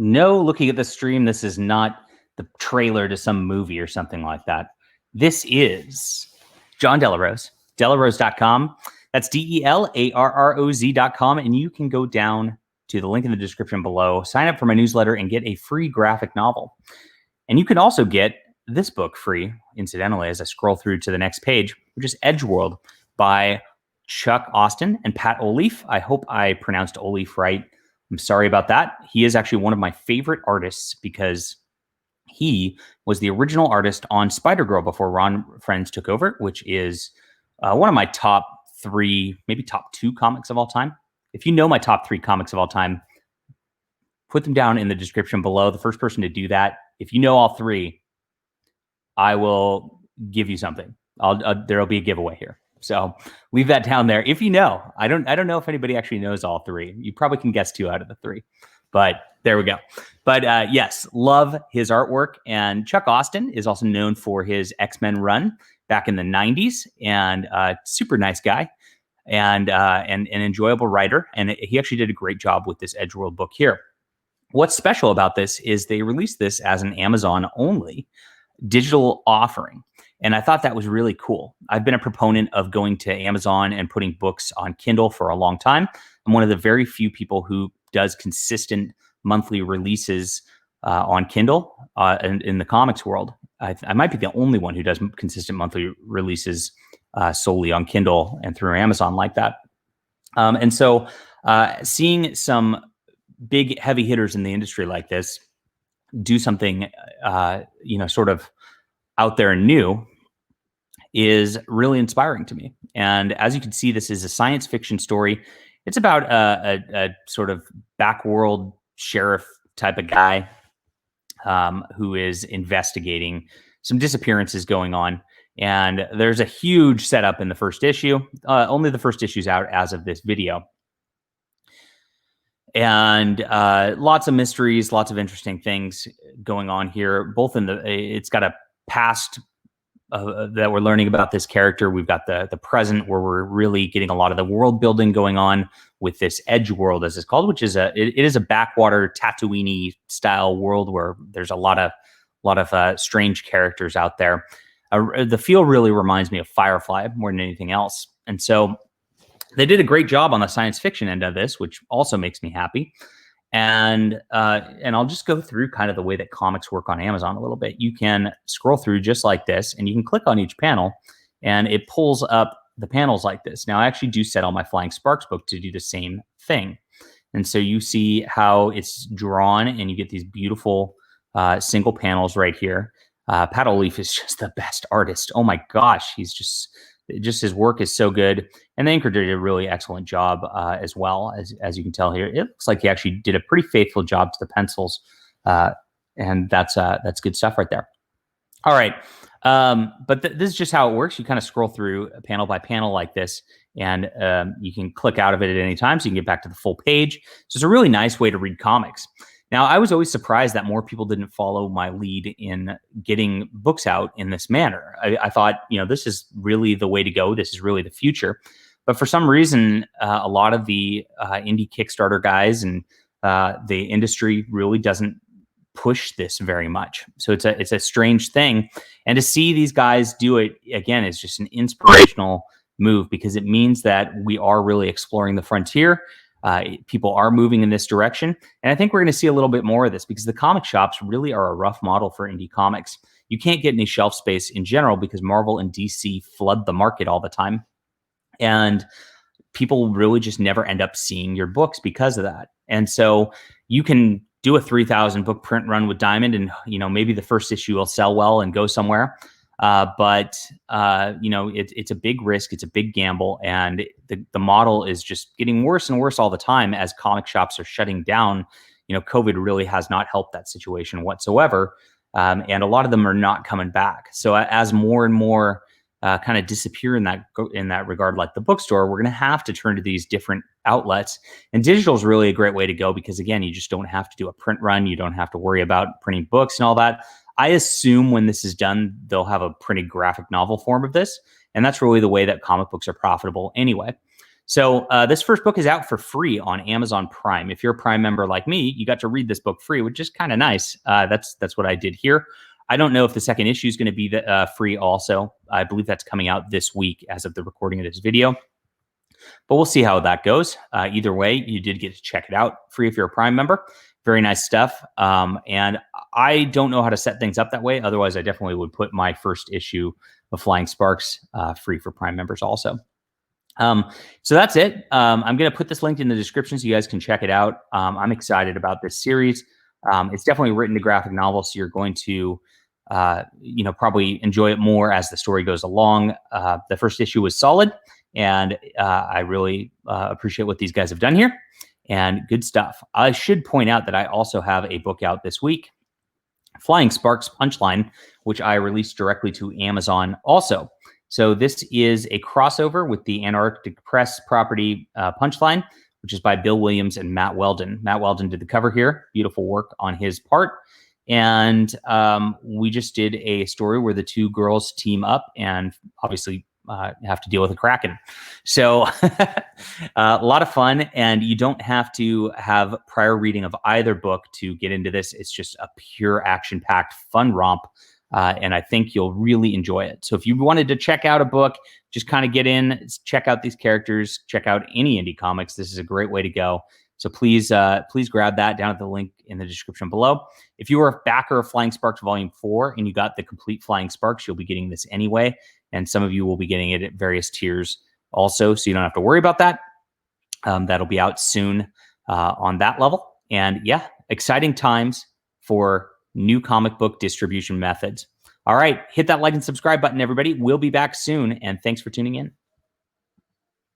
No, looking at the stream, this is not the trailer to some movie or something like that. This is John Delarose, delarose.com. That's DELARROZ.com. And you can go down to the link in the description below, sign up for my newsletter, and get a free graphic novel. And you can also get this book free, incidentally, as I scroll through to the next page, which is Edgeworld by Chuck Austin and Pat Olliffe. I hope I pronounced Olliffe right. I'm sorry about that. He is actually one of my favorite artists because he was the original artist on Spider-Girl before Ron Frenz took over, which is one of my top 3, maybe top 2 comics of all time. If you know my top 3 comics of all time, put them down in the description below. The first person to do that, if you know all 3, I will give you something. There'll be a giveaway here. So leave that down there. If you know, I don't know if anybody actually knows all 3. You probably can guess 2 out of the 3, but there we go. But yes, love his artwork. And Chuck Austin is also known for his X-Men run back in the 90s, and super nice guy and an enjoyable writer. And he actually did a great job with this Edgeworld book here. What's special about this is they released this as an Amazon only digital offering. And I thought that was really cool. I've been a proponent of going to Amazon and putting books on Kindle for a long time. I'm one of the very few people who does consistent monthly releases on Kindle in the comics world. I might be the only one who does consistent monthly releases solely on Kindle and through Amazon like that. And so seeing some big heavy hitters in the industry like this do something, sort of out there and new is really inspiring to me. And as you can see, this is a science fiction story. It's about a sort of backworld sheriff type of guy who is investigating some disappearances going on. And there's a huge setup in the first issue. Only the first issue's out as of this video. And lots of mysteries, lots of interesting things going on here. Both it's got a past that we're learning about this character. We've got the present where we're really getting a lot of the world building going on with this Edgeworld, as it's called, which is it is a backwater Tatooine style world where there's a lot of strange characters out there. The feel really reminds me of Firefly more than anything else, and so they did a great job on the science fiction end of this, which also makes me happy. And I'll just go through kind of the way that comics work on Amazon a little bit. You can scroll through just like this, and you can click on each panel, and it pulls up the panels like this. Now, I actually do set on my Flying Sparks book to do the same thing. And so you see how it's drawn, and you get these beautiful single panels right here. Pat Olliffe is just the best artist. Oh my gosh, he's just his work is so good. And the inker did a really excellent job as well, as you can tell here. It looks like he actually did a pretty faithful job to the pencils. And that's good stuff right there. All right. But this is just how it works. You kind of scroll through panel by panel like this, and you can click out of it at any time so you can get back to the full page. So it's a really nice way to read comics. Now, I was always surprised that more people didn't follow my lead in getting books out in this manner. I thought, this is really the way to go. This is really the future. But for some reason, a lot of the indie Kickstarter guys and the industry really doesn't push this very much. So it's a strange thing. And to see these guys do it, again, is just an inspirational move, because it means that we are really exploring the frontier. People are moving in this direction. And I think we're going to see a little bit more of this, because the comic shops really are a rough model for indie comics. You can't get any shelf space in general because Marvel and DC flood the market all the time. And people really just never end up seeing your books because of that. And so you can do a 3,000 book print run with Diamond, and maybe the first issue will sell well and go somewhere. But it's a big risk. It's a big gamble. And the model is just getting worse and worse all the time as comic shops are shutting down. COVID really has not helped that situation whatsoever. And a lot of them are not coming back. So as more and more kind of disappear in that regard, like the bookstore, we're going to have to turn to these different outlets. And digital is really a great way to go, because again, you just don't have to do a print run. You don't have to worry about printing books and all that. I assume when this is done, they'll have a printed graphic novel form of this. And that's really the way that comic books are profitable anyway. So this first book is out for free on Amazon Prime. If you're a Prime member like me, you got to read this book free, which is kind of nice. That's what I did here. I don't know if the second issue is going to be free also. I believe that's coming out this week as of the recording of this video. But we'll see how that goes. Either way, you did get to check it out free if you're a Prime member. Very nice stuff. And I don't know how to set things up that way. Otherwise, I definitely would put my first issue of Flying Sparks free for Prime members also. So that's it. I'm going to put this link in the description so you guys can check it out. I'm excited about this series. It's definitely written to graphic novel, so you're going to probably enjoy it more as the story goes along. The first issue was solid, and I really appreciate what these guys have done here, and good stuff. I should point out that I also have a book out this week, Flying Sparks Punchline, which I released directly to Amazon also. So this is a crossover with the Antarctic Press property Punchline, which is by Bill Williams and Matt Weldon. Matt Weldon did the cover here. Beautiful work on his part. And we just did a story where the two girls team up and obviously have to deal with a Kraken. So a lot of fun. And you don't have to have prior reading of either book to get into this. It's just a pure action-packed fun romp. And I think you'll really enjoy it. So if you wanted to check out a book, just kind of get in, check out these characters, check out any indie comics. This is a great way to go. So please grab that down at the link in the description below. If you are a backer of Flying Sparks Volume 4 and you got the complete Flying Sparks, you'll be getting this anyway. And some of you will be getting it at various tiers also, so you don't have to worry about that. That'll be out soon on that level. And yeah, exciting times for new comic book distribution methods. All right, hit that like and subscribe button, everybody. We'll be back soon, and thanks for tuning in.